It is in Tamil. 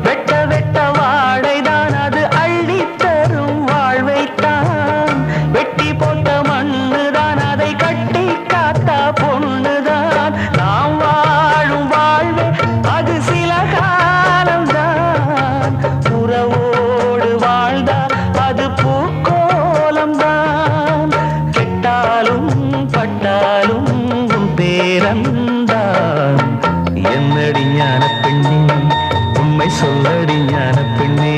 வெட்ட வெட்ட வாடைதான் அது அள்ளி தரும் வாழ்வைத்தான் வெட்டி போட்ட மண்ணுதான் அதை கட்டி காத்தா பொண்ணுதான் நாம் வாழும் வாழ்வே அது சில காலம்தான் உறவோடு வாழ்ந்தால் அது பூக்கோலம்தான் கெட்டாலும் பட்டாலும் உன் பேரந்தான் என்னடி ஞான பெண்ணே உண்மை சொல்லடி ஞான பெண்ணே